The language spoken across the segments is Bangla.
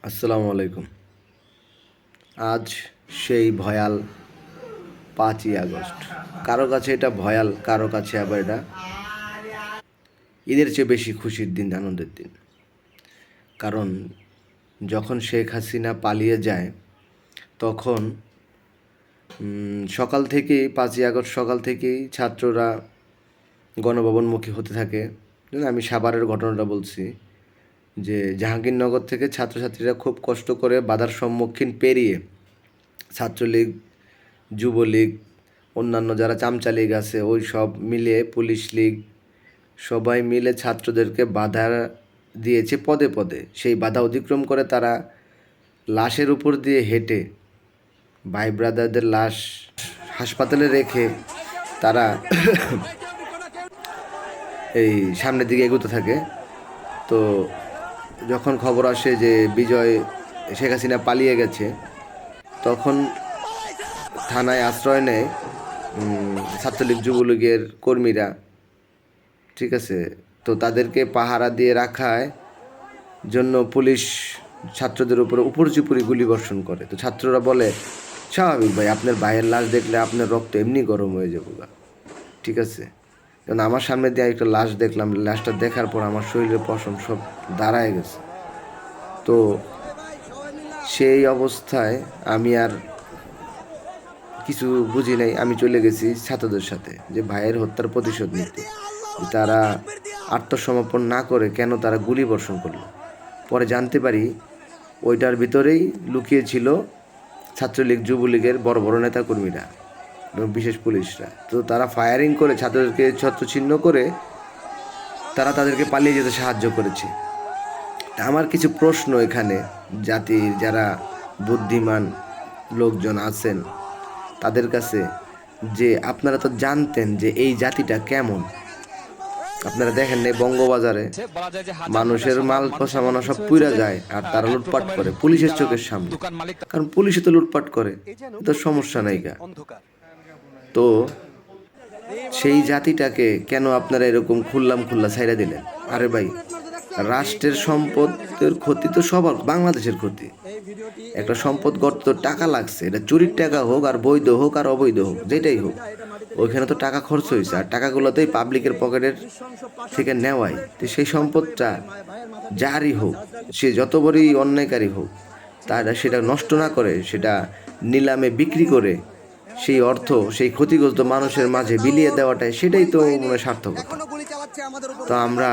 আসসালামু আলাইকুম। আজ সেই ভয়াল 5ই আগস্ট। কারো কাছে এটা ভয়াল, কারো কাছে আবার এটা ঈদের চেয়ে বেশি খুশির দিন, আনন্দের দিন। কারণ যখন শেখ হাসিনা পালিয়ে যায় তখন সকাল থেকেই 5ই আগস্ট সকাল থেকেই ছাত্ররা গণভবনমুখী হতে থাকে। আমি সাভারের ঘটনাটা বলছি যে জাহাঙ্গীরনগর থেকে ছাত্রছাত্রীরা খুব কষ্ট করে বাধার সম্মুখীন পেরিয়ে ছাত্রলীগ, যুবলীগ, অন্যান্য যারা চামচা লীগ আছে ওই সব মিলে, পুলিশ লীগ, সবাই মিলে ছাত্রদেরকে বাধা দিয়েছে পদে পদে। সেই বাধা অতিক্রম করে তারা লাশের উপর দিয়ে হেঁটে ভাই ব্রাদারদের লাশ হাসপাতালে রেখে তারা এই সামনের দিকে এগোতে থাকে। তো যখন খবর আসে যে শেখ হাসিনা পালিয়ে গেছে, তখন থানায় আশ্রয় নেয় ছাত্রলীগ, যুবলীগের কর্মীরা। ঠিক আছে, তো তাদেরকে পাহারা দিয়ে রাখায় জন্য পুলিশ ছাত্রদের উপরে উপর্যুপরি গুলি বর্ষণ করে। তো ছাত্ররা বলে, স্বাভাবিক ভাই, আপনার ভাইয়ের লাশ দেখলে আপনার রক্ত এমনি গরম হয়ে যাবো গা। ঠিক আছে, কারণ আমার সামনে দিয়ে একটা লাশ দেখলাম, লাশটা দেখার পর আমার শরীরের পশম সব দাঁড়ায় গেছে। তো সেই অবস্থায় আমি আর কিছু বুঝি নাই, আমি চলে গেছি ছাত্রদের সাথে যে ভাইয়ের হত্যার প্রতিশোধ নিতে। তারা আত্মসমর্পণ না করে কেন তারা গুলি বর্ষণ করলো। পরে জানতে পারি ওইটার ভিতরেই লুকিয়ে ছিল ছাত্রলীগ, যুবলীগের বড় বড় নেতাকর্মীরা এবং বিশেষ পুলিশরা। তো তারা ফায়ারিং করে ছাত্রদেরকে ছত্রছিন্ন করে তারা তাদেরকে পালিয়ে যেতে সাহায্য করেছে। আমার কিছু প্রশ্ন এখানে, জাতির যারা বুদ্ধিমান লোকজন আছেন তাদের কাছে, যে আপনারা তো জানতেন যে এই জাতিটা কেমন। আপনারা দেখেন না বঙ্গবাজারে মানুষের মাল পসামানো সব পুইরা যায় আর তারা লুটপাট করে পুলিশের চোখের সামনে। কারণ পুলিশে তো লুটপাট করে, তো সমস্যা নাই গা। তো সেই জাতিটাকে কেন আপনারা এরকম খুল্লা ছাইড়া দিলেন? আরে ভাই, রাষ্ট্রের সম্পদের ক্ষতি তো সবার, বাংলাদেশের ক্ষতি। একটা সম্পদ গড়তে তো টাকা লাগছে, এটা চুরির টাকা হোক আর বৈধ হোক আর অবৈধ হোক, যেটাই হোক, ওইখানে তো টাকা খরচ হয়েছে আর টাকাগুলোতেই পাবলিকের পকেটের থেকে নেওয়াই। তো সেই সম্পদটা যারই হোক, সে যত বড়ই অন্যায়কারী হোক, তারা সেটা নষ্ট না করে সেটা নিলামে বিক্রি করে সেই অর্থ সেই ক্ষতিগ্রস্ত মানুষের মাঝে বিলিয়ে দেওয়াটাই সেটাই তো মনে সার্থকতা। তো আমরা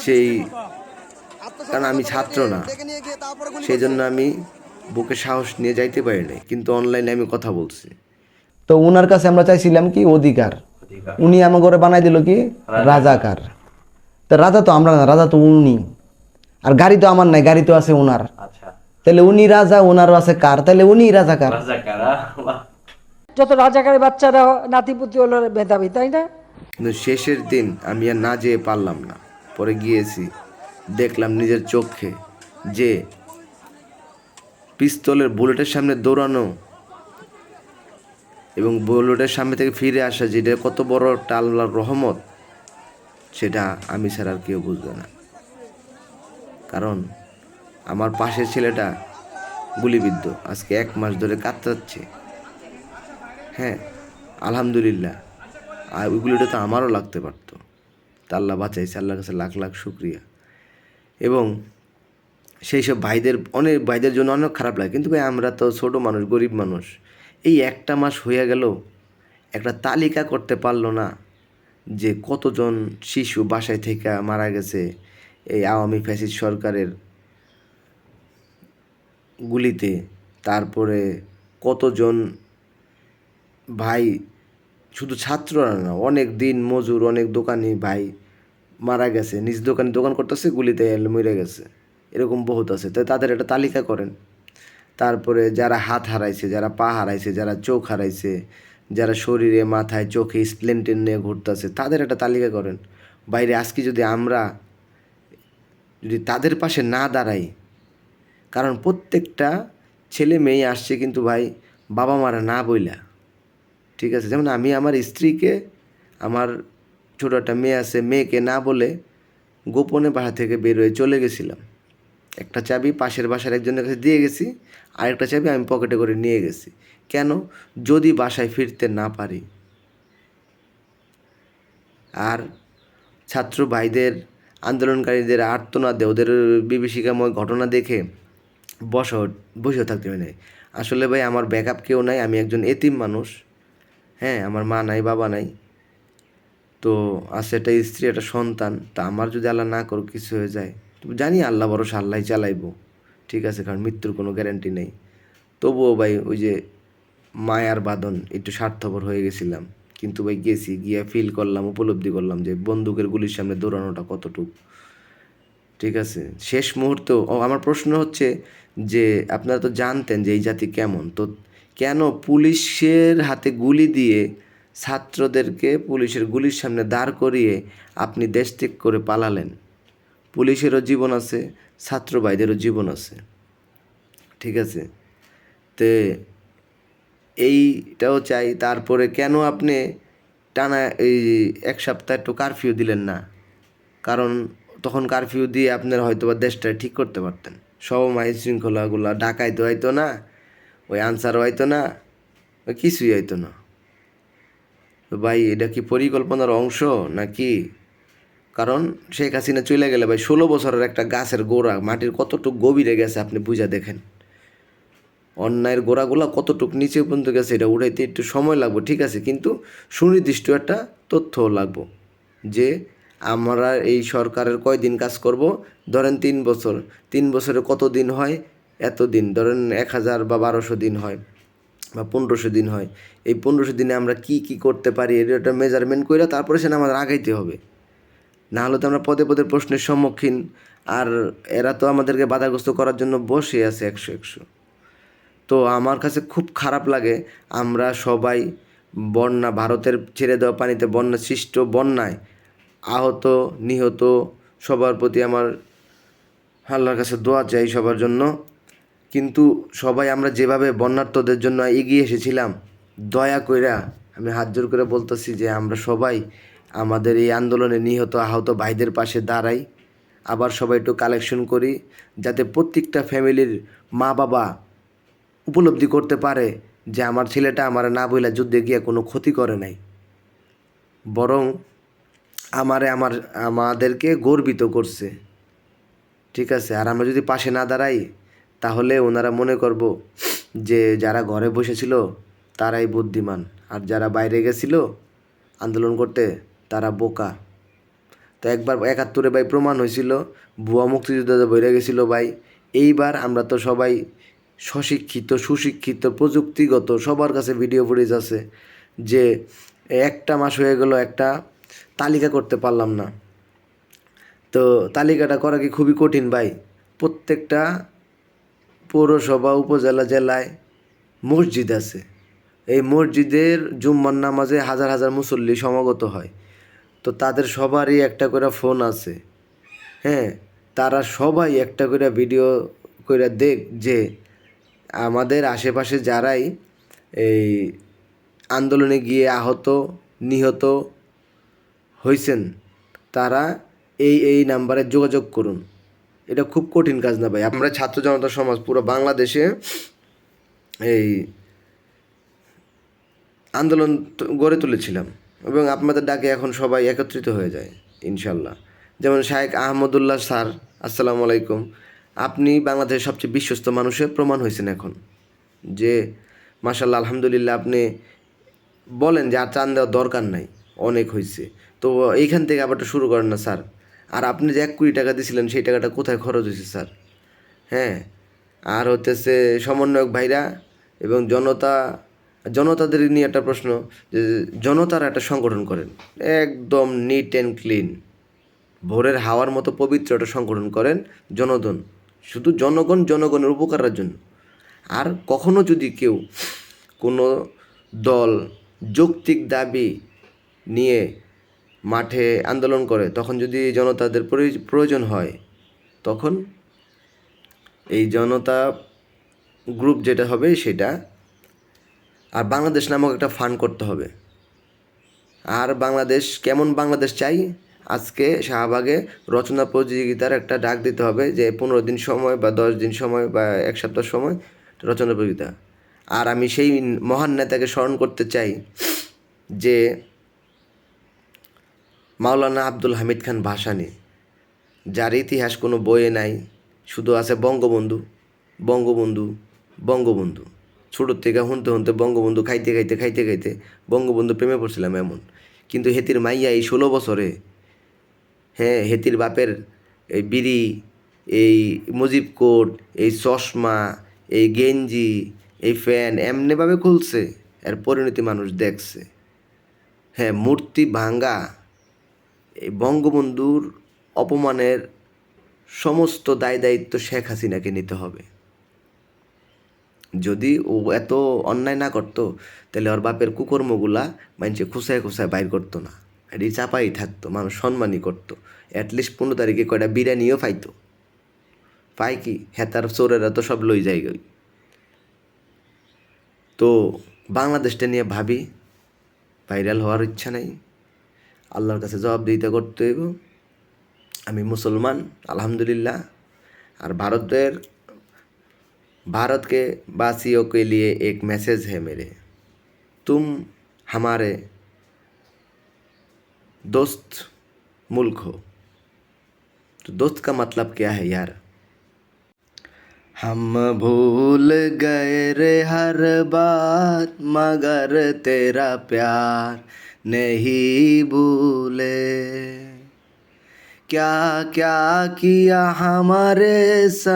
সেই, কারণ আমি ছাত্র না, সেই জন্য আমি বুকে সাহস নিয়ে যাইতে পারি নাই, কিন্তু অনলাইনে আমি কথা বলছি। তো উনার কাছে আমরা চাইছিলাম কি অধিকার, উনি আমার ঘরে বানাই দিল কি রাজাকার। তো রাজা তো আমরা না, রাজা তো উনি। আর গাড়ি তো আমার নাই, গাড়ি তো আছে উনার। তাহলে উনি রাজা, ওনারও আছে কার, তাহলে উনি রাজাকার। যত রাজাকারের বাচ্চারা নাতিপুতি হলো মেধাবী, তাই না? কিন্তু শেষের দিন আমি আর না যেয়ে পারলাম না, পরে গিয়েছি, দেখলাম নিজের চোখে যে পিস্তলের বুলেটের সামনে দৌড়ানো এবং বুলেটের সামনে থেকে ফিরে আসা, যেটা কত বড় একটা আল্লাহর রহমত, সেটা আমি ছাড়া আর কেউ বুঝবে না। কারণ আমার পাশের ছেলেটা গুলিবিদ্ধ, আজকে 1 মাস ধরে কাতরাচ্ছে। হ্যাঁ, আলহামদুলিল্লাহ, আর ওইগুলিটা তো আমারও লাগতে পারতো, তা আল্লাহ বাঁচাইছে, আল্লাহর কাছে লাখ লাখ শুক্রিয়া। এবং সেই সব ভাইদের জন্য অনেক খারাপ লাগে, কিন্তু ভাই আমরা তো ছোটো মানুষ, গরিব মানুষ। এই 1 মাস হয়ে গেল, একটা তালিকা করতে পারলো না যে কতজন শিশু বাসায় থেকে মারা গেছে এই আওয়ামী ফ্যাসিস্ট সরকারের গুলিতে। তারপরে কতজন ভাই, শুধু ছাত্ররা না, অনেক দিন মজুর, অনেক দোকানি ভাই মারা গেছে, নিজ দোকানে দোকান করতেছে, গুলিতে মরে গেছে, এরকম বহুত আছে। তো তাদের একটা তালিকা করেন। তারপরে যারা হাত হারাইছে, যারা পা হারাইছে, যারা চোখ হারাইছে, যারা শরীরে মাথায় চোখে স্প্লেন্টেন নিয়ে ঘুরতেছে, তাদের একটা তালিকা করেন। বাইরে আজকে যদি তাদের পাশে না দাঁড়াই, কারণ প্রত্যেকটা ছেলে মেয়ে আসছে কিন্তু ভাই বাবা মারা না বইলা। ঠিক আছে, যেমন আমি আমার স্ত্রীকে, আমার ছোটো একটা মেয়ে আছে, মেয়েকে না বলে গোপনে বাসা থেকে বের হয়ে চলে গেছিলাম। একটা চাবি পাশের বাসার একজনের কাছে দিয়ে গেছি, আরেকটা চাবি আমি পকেটে করে নিয়ে গেছি। কেন? যদি বাসায় ফিরতে না পারি। আর ছাত্র ভাইদের, আন্দোলনকারীদের আর্তনাদে, ওদের বিভীষিকাময় ঘটনা দেখে বসেও থাকতে হয় নাই। আসলে ভাই আমার ব্যাকআপ কেউ নাই, আমি একজন এতিম মানুষ। হ্যাঁ, আমার মা নাই, বাবা নাই, তো আছে একটা স্ত্রী, একটা সন্তান। তা আমার যদি আল্লাহ না করুক কিছু হয়ে যায়, তো জানি আল্লাহ ভরসা, আল্লাহ চালাইবো, ঠিক আছে, কারণ মৃত্যুর কোনো গ্যারান্টি নেই। তবুও ভাই ওই যে মায়ার বাঁধন, একটু স্বার্থপর হয়ে গেছিলাম। কিন্তু ভাই গেছি, গিয়ে ফিল করলাম, উপলব্ধি করলাম যে বন্দুকের গুলির সামনে দৌড়ানোটা কতটুকু, ঠিক আছে। শেষ মুহূর্তেও আমার প্রশ্ন হচ্ছে যে আপনারা তো জানতেন যে এই জাতি কেমন, তো কেন পুলিশের হাতে গুলি দিয়ে ছাত্রদেরকে পুলিশের গুলির সামনে দাঁড় করিয়ে আপনি দেশ ত্যাগ করে পালালেন? পুলিশেরও জীবন আছে, ছাত্র ভাইদেরও জীবন আছে, ঠিক আছে। তে এইটাও চাই। তারপরে কেন আপনি টানা এই এক সপ্তাহ একটু কারফিউ দিলেন না? কারণ তখন কারফিউ দিয়ে আপনারা হয়তো বা দেশটা ঠিক করতে পারতেন। সব আইন শৃঙ্খলাগুলো ডাকাইতে হয়তো না, ওই আনসারও হয়তো না, ওই কিছুই হয়তো না। তো ভাই এটা কি পরিকল্পনার অংশ নাকি? কারণ শেখ হাসিনা চলে গেলে ভাই 16 বছরের একটা গাছের গোড়া মাটির কতটুকু গভীরে গেছে আপনি বুঝা দেখেন। অন্যায়ের গোড়াগুলো কতটুকু নিচে পর্যন্ত গেছে এটা উঠাইতে একটু সময় লাগবে, ঠিক আছে, কিন্তু সুনির্দিষ্ট একটা তথ্য লাগবো যে আমরা এই সরকারের কয়দিন কাজ করব। ধরেন 3 বছর, 3 বছরে কত দিন হয়, এত দিন, ধরেন 1000 বা 1200 দিন হয় বা 1500 দিন হয়। এই 1500 দিনে আমরা কি কি করতে পারি এটা একটা মেজারমেন্ট করে তারপরে সেটা আমাদের আগাইতে হবে। না হলে তো আমরা পদে পদে প্রশ্নের সম্মুখীন। আর এরা তো আমাদেরকে বাধাগ্রস্ত করার জন্য বসে আছে 100। তো আমার কাছে খুব খারাপ লাগে, আমরা সবাই বন্যা, ভারতের ছেড়ে দেওয়া পানিতে বন্যা সৃষ্ট বন্যায় আহত নিহত সবার প্রতি আমার আল্লাহর কাছে দোয়া চাই সবার জন্য। কিন্তু সবাই আমরা যেভাবে বন্যার্তদের জন্য এগিয়ে এসেছিলাম, দয়া কইরা আমি হাত জোর করে বলতেছি যে আমরা সবাই আমাদের এই আন্দোলনে নিহত আহত ভাইদের পাশে দাঁড়াই। আবার সবাই একটু কালেকশন করি, যাতে প্রত্যেকটা ফ্যামিলির মা বাবা উপলব্ধি করতে পারে যে আমার ছেলেটা আমার না বইলা যুদ্ধে গিয়ে কোনো ক্ষতি করে নাই, বরং আমাদেরকে গর্বিত করছে, ঠিক আছে। আর আমরা যদি পাশে না দাঁড়াই তাহলে ওনারা মনে করব যে যারা ঘরে বসেছিল তারাই বুদ্ধিমান, আর যারা বাইরে গেছিল আন্দোলন করতে তারা বোকা। তো একবার 71-এ ভাই প্রমাণ হয়েছিল, ভুয়া মুক্তিযোদ্ধা বইরে গেছিল ভাই। এইবার আমরা তো সবাই সুশিক্ষিত প্রযুক্তিগত, সবার কাছে ভিডিও ফুটেজ আছে, যে একটা মাস হয়ে গেল একটা তালিকা করতে পারলাম না। তো তালিকাটা করা কি খুবই কঠিন ভাই। প্রত্যেকটা পৌরসভা, উপজেলা, জেলায় মসজিদ আছে। এই মসজিদের জুম্মার নামাজে হাজার হাজার মুসল্লি সমাগত হয়। তো তাদের সবারই একটা করে ফোন আছে, হ্যাঁ, তারা সবাই একটা করে ভিডিও করে দেখ যে আমাদের আশেপাশে যারাই এই আন্দোলনে গিয়ে আহত নিহত হয়েছেন তারা এই নাম্বারে যোগাযোগ করুন। এটা খুব কঠিন কাজ না ভাই। আমরা ছাত্র জনতা সমাজ পুরো বাংলাদেশে এই আন্দোলন গড়ে তুলেছিলাম এবং আপনাদের ডাকে এখন সবাই একত্রিত হয়ে যায় ইনশাল্লাহ। যেমন শায়েখ আহমদুল্লাহ স্যার, আসসালামু আলাইকুম, আপনি বাংলাদেশের সবচেয়ে বিশ্বস্ত মানুষের প্রমাণ হয়েছেন এখন, যে মাশাল্লাহ আলহামদুলিল্লাহ। আপনি বলেন যে আর চান দেওয়ার দরকার নাই, অনেক হয়েছে, তো এইখান থেকে আবার শুরু করেন না স্যার। আর আপনি যে 1 কোটি টাকা দিয়েছিলেন সেই টাকাটা কোথায় খরচ হয়েছে স্যার? হ্যাঁ, আর হতেছে সমন্বয়ক ভাইরা এবং জনতাদের নিয়ে একটা প্রশ্ন, যে জনতারা একটা সংগঠন করেন একদম নিট অ্যান্ড ক্লিন, ভোরের হাওয়ার মতো পবিত্র একটা সংগঠন করেন, জনগণ, শুধু জনগণের উপকারের জন্য। আর কখনো যদি কেউ কোনো দল যৌক্তিক দাবি নিয়ে মাঠে আন্দোলন করে, তখন যদি জনতাদের প্রয়োজন হয়, তখন এই জনতা গ্রুপ যেটা হবে সেটা, আর বাংলাদেশ নামক একটা ফান্ড করতে হবে। আর বাংলাদেশ কেমন বাংলাদেশ চাই, আজকে শাহবাগে রচনা প্রতিযোগিতার একটা ডাক দিতে হবে যে 15 দিন সময় বা 10 দিন সময় বা 1 সপ্তাহ সময় রচনা প্রতিযোগিতা। আর আমি সেই মহান নেতাকে স্মরণ করতে চাই যে মাওলানা আব্দুল হামিদ খান ভাসানী, যার ইতিহাস কোনো বইয়ে নাই, শুধু আছে বঙ্গবন্ধু বঙ্গবন্ধু বঙ্গবন্ধু। ছোটোর থেকে শুনতে শুনতে বঙ্গবন্ধু খাইতে খাইতে খাইতে খাইতে বঙ্গবন্ধু প্রেমে পড়ছিলাম এমন। কিন্তু হেতির মাইয়া এই 16 বছরে, হ্যাঁ, হেতির বাপের এই বিড়ি, এই মুজিব কোট, এই চশমা, এই গেঞ্জি, এই ফ্যান এমনিভাবে খুলছে, এর পরিণতি মানুষ দেখছে। হ্যাঁ, মূর্তি ভাঙ্গা এই বঙ্গবন্ধুর অপমানের সমস্ত দায় দায়িত্ব শেখ হাসিনাকে নিতে হবে। যদি ও এত অন্যায় না করতো তাহলে ওর বাপের কুকর্মগুলা মানুষে খুসায় খুসায় বাইর করতো না, এটি চাপাই থাকতো, মানুষ সম্মানই করতো। অ্যাটলিস্ট 15 তারিখে কয়টা বিরিয়ানিও পাইতো। পাই কি, হেতার চোরেরা তো সব লই যায় গই। তো বাংলাদেশটা নিয়ে ভাবি, ভাইরাল হওয়ার ইচ্ছা নাই, আল্লাহর কাছে জবাবদিহিতা করতে হইব। আমি মুসলমান अल्हम्दुलिल्लाह। और भारत के वासियों के लिए एक मैसेज है मेरे, तुम हमारे दोस्त मुल्क हो। तो दोस्त का मतलब क्या है यार? हम भूल गए रे हर बात, मगर तेरा प्यार नहीं भूले। क्या क्या किया हमारे साथ,